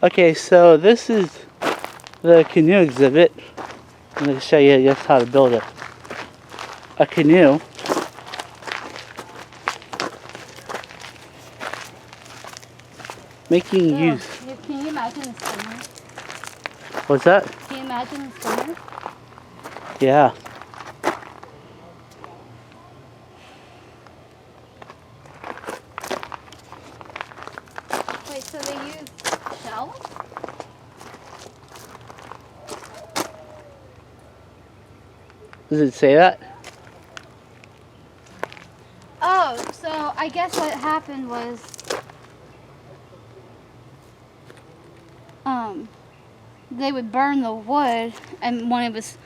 Okay, so this is the canoe exhibit. I'm going to show you just how to build a canoe. Making use. Can you imagine the spinner? What's that? Can you imagine the spinner? Yeah. Wait, so they use shells? Does it say that? Oh, so I guess what happened was, they would burn the wood, and when it was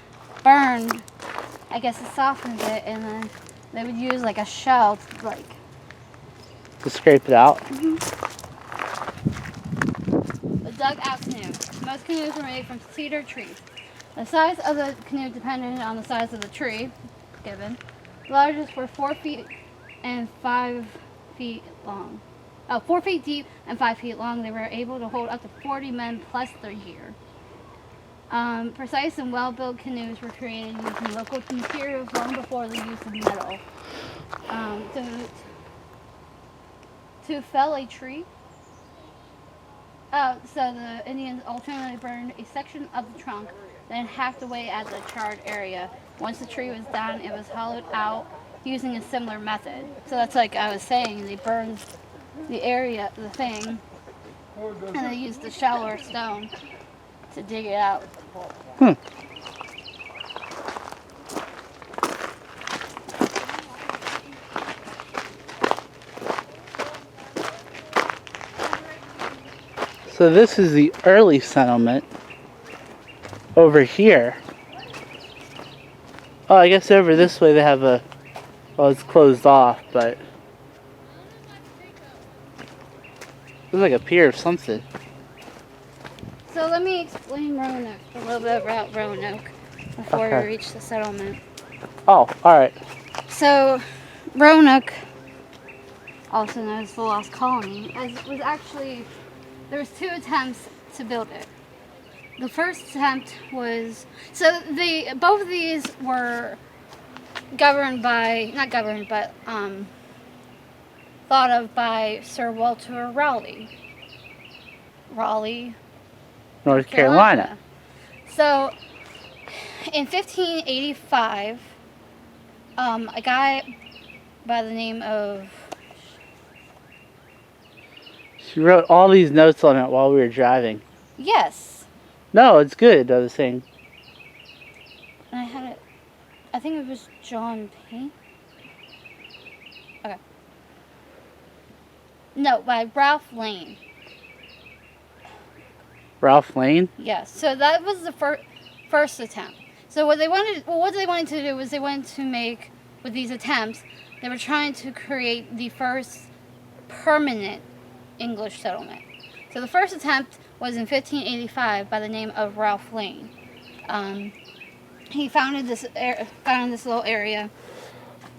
burned, I guess it softens it, and then they would use like a shell to like... To scrape it out? Mm-hmm. A dugout canoe. Most canoes were made from cedar trees. The size of the canoe depended on the size of the tree given. The largest were 4 feet and 5 feet long. 4 feet deep and 5 feet long. They were able to hold up to 40 men plus their gear. Precise and well-built canoes were created using local materials long before the use of metal. To fell a tree, so the Indians alternately burned a section of the trunk, then hacked away at the charred area. Once the tree was done, it was hollowed out using a similar method. So that's like I was saying, they burned the area, the thing, and they used the shell or stone to dig it out. So this is the early settlement over here. Oh, I guess over this way they have well, it's closed off, but it's like a pier or something. So let me explain Roanoke, a little bit about Roanoke before we reach the settlement. Oh, alright. So Roanoke, also known as the Lost Colony, was actually, there was 2 attempts to build it. The first attempt was, both of these were governed by, not governed, but thought of by Sir Walter Raleigh. Raleigh, North Carolina. So in 1585, a guy by the name of... She wrote all these notes on it while we were driving. Yes. No, it's good, I was saying. And I had it, I think it was John Payne. Okay. No, by Ralph Lane. Ralph Lane? Yes. So that was the first attempt. So what they wanted to do was they wanted to make, with these attempts, they were trying to create the first permanent English settlement. So the first attempt was in 1585 by the name of Ralph Lane. He founded this little area,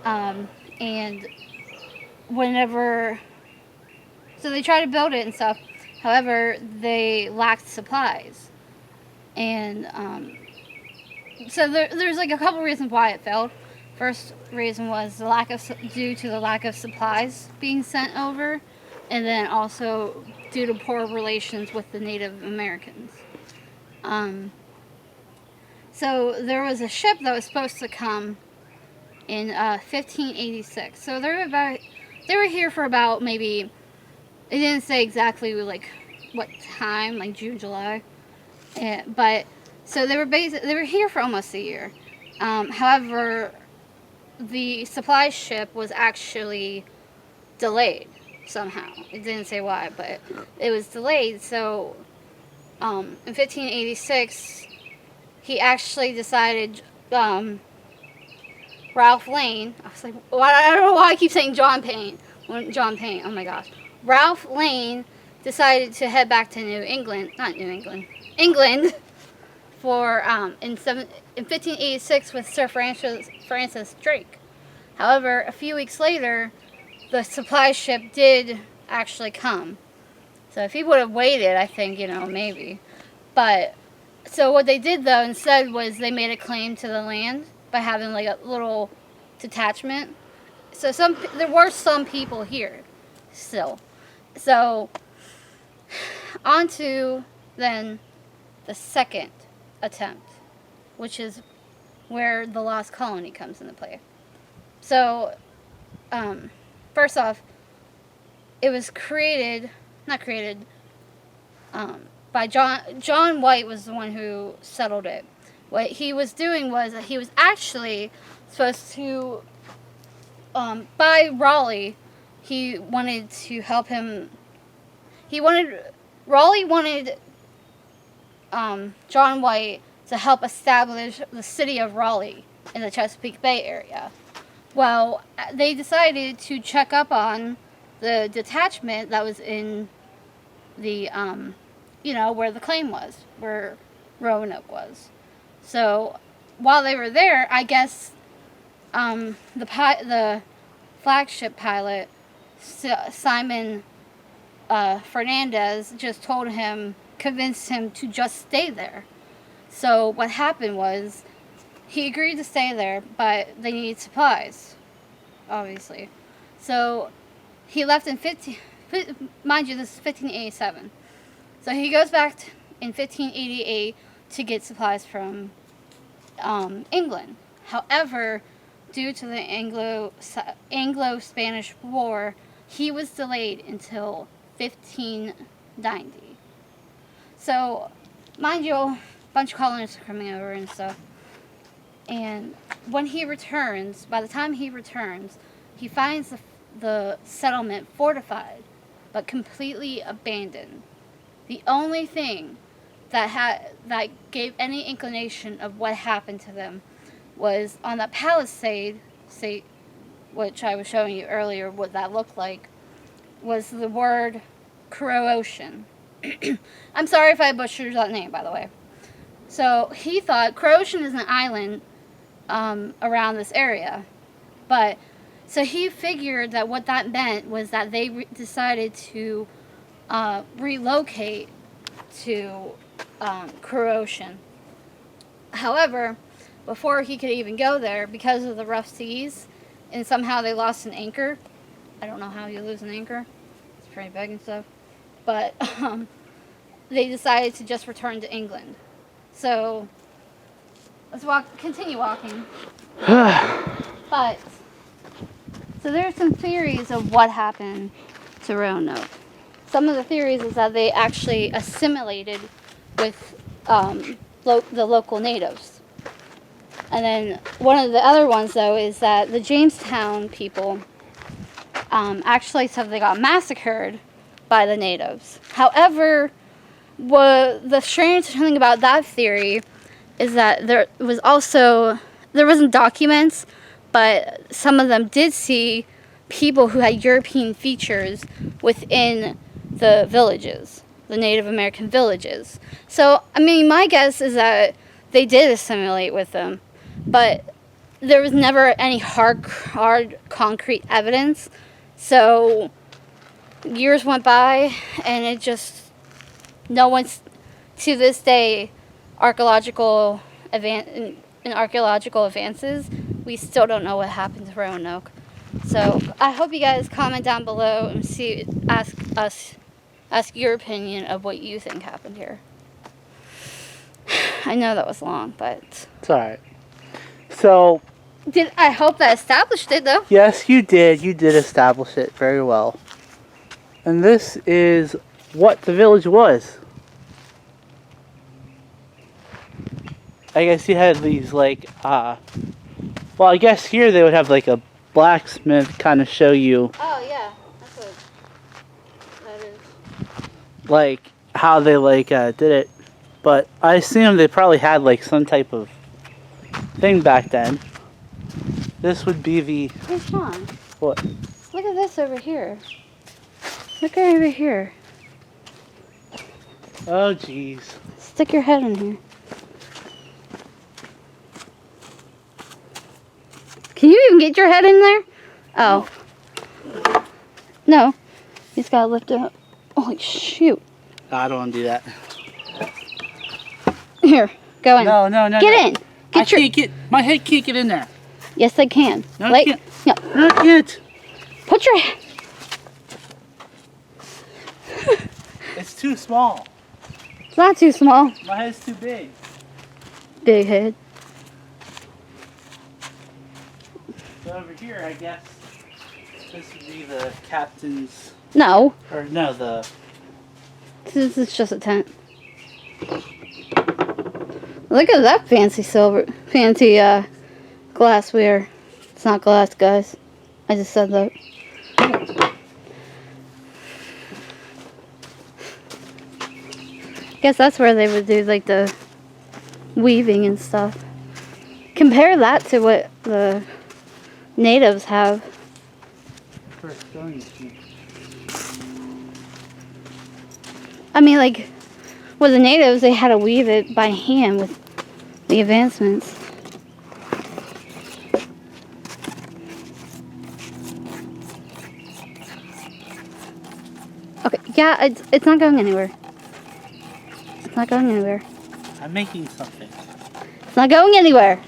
and whenever, so they tried to build it and stuff. However, they lacked supplies, and so there's like a couple reasons why it failed. First reason was due to the lack of supplies being sent over, and then also due to poor relations with the Native Americans. So there was a ship that was supposed to come in 1586. So they were here for about maybe, it didn't say exactly like what time, like June, July, but so they were here for almost a year. However, the supply ship was actually delayed somehow. It didn't say why, but it was delayed. So in 1586, he actually decided, Ralph Lane, I was like, I don't know why I keep saying John Payne, oh my gosh. Ralph Lane decided to head back to England, for, in 1586 with Sir Francis Drake. However, a few weeks later, the supply ship did actually come. So if he would have waited, I think, maybe. But, so what they did, though, instead was they made a claim to the land by having, like, a little detachment. So there were some people here still. So, on to, then, the second attempt, which is where the Lost Colony comes into play. So, first off, it was by John White was the one who settled it. What he was doing was that he was actually supposed to, by Raleigh, he wanted to help him. Raleigh wanted John White to help establish the city of Raleigh in the Chesapeake Bay area. Well, they decided to check up on the detachment that was in the, where the claim was, where Roanoke was. So, while they were there, I guess the flagship pilot, Simon Fernandez, just convinced him to just stay there. So, what happened was, he agreed to stay there, but they needed supplies, obviously. So, he left in mind you, this is 1587. So he goes back in 1588 to get supplies from England. However, due to the Anglo-Spanish War, he was delayed until 1590. So, mind you, a bunch of colonists are coming over and stuff. And when he returns, by the time he returns, he finds the settlement fortified, but completely abandoned. The only thing that gave any inclination of what happened to them was on the palisade, which I was showing you earlier, what that looked like, was the word Croatian. I'm sorry if I butchered that name, by the way. So he thought Croatian is an island around this area, but so he figured that what that meant was that they decided to relocate to Croatian. However, before he could even go there, because of the rough seas, and somehow they lost an anchor. I don't know how you lose an anchor. It's pretty big and stuff. But they decided to just return to England. So let's continue walking. But so there are some theories of what happened to Roanoke. Some of the theories is that they actually assimilated with the local natives. And then one of the other ones, though, is that the Jamestown people actually said they got massacred by the natives. However, the strange thing about that theory is that there wasn't documents, but some of them did see people who had European features within the villages, the Native American villages. So, I mean, my guess is that they did assimilate with them, but there was never any hard concrete evidence. So, years went by, and no one's, to this day, archaeological advances, we still don't know what happened to Roanoke. So I hope you guys comment down below and ask your opinion of what you think happened here. I know that was long, but It's alright. So, I hope that established it, though. yes, you did. You did establish it very well. And this is what the village was. I guess you had these, like, well, I guess here they would have, like, a blacksmith kind of show you, Oh, yeah. That's what that is. like, how they, like, did it. But I assume they probably had, like, some type of thing back then. This would be the... Hey, Sean. What? Look at this over here. Look over here. Oh, jeez. Stick your head in here. Can you even get your head in there? Oh. No. You just gotta lift it up. Oh. Holy shoot. I don't want to do that. Here, go in. No, no, no. Get no. in. I can't get. My head can't get in there. Yes, I can. No, Like, it no. can't. No, it can't. Put your. It's too small. It's not too small. My head's too big. Big head. So over here, I guess this would be the captain's. No. Or no, the. This is just a tent. Look at that fancy glassware. It's not glass, guys. I just said that. Guess that's where they would do like the weaving and stuff. Compare that to what the natives have. I mean, like, with the natives, they had to weave it by hand with the advancements. Okay, yeah, it's not going anywhere. It's not going anywhere. I'm making something. It's not going anywhere.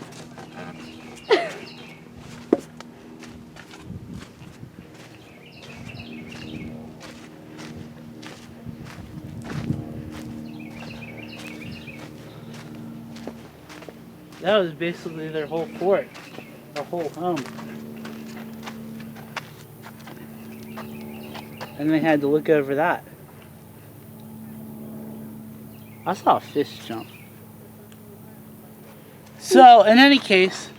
That was basically their whole fort, their whole home. And they had to look over that. I saw a fish jump. So, in any case,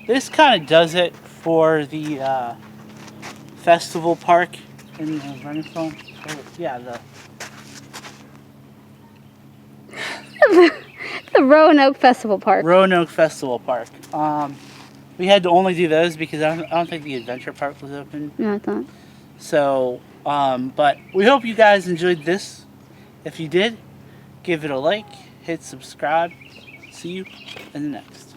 this kind of does it for the festival park in Renaissance. Yeah, The Roanoke Festival Park. Roanoke Festival Park. We had to only do those because I don't think the adventure park was open. No, it's not. So, but we hope you guys enjoyed this. If you did, give it a like, hit subscribe. See you in the next.